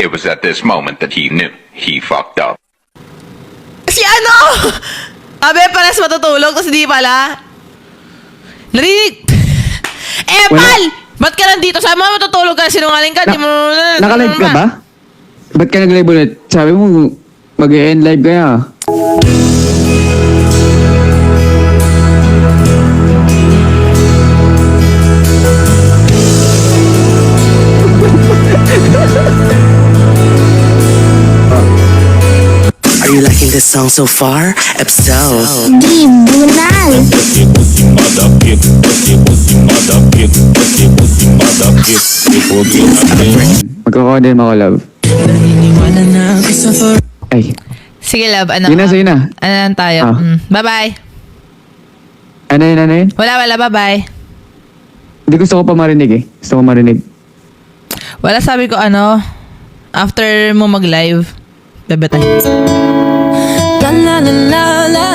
It was at this moment that he knew he fucked up. Si ano? Abe, pares matutulog, tapos di pala. Narinig. Pal! Ba't ka nandito? Sabi mo matutulog ka, sinungaling ka, di mo... Naka-live ka ba? Ba't ka nag-live ulit? Sabi mo, mag-e-end live kaya. Are you liking this song so far? Episode. Tribunal. Magkakondem ako, love. Ay, Sige, love. Ano? Sige na, sige na. Ano lang tayo? Ah. Bye-bye. ano yun? Wala. Bye-bye. Hindi gusto ko pa marinig eh. Gusto ko marinig. Wala, sabi ko ano, after mo mag-live, bebe tayo. La la la la la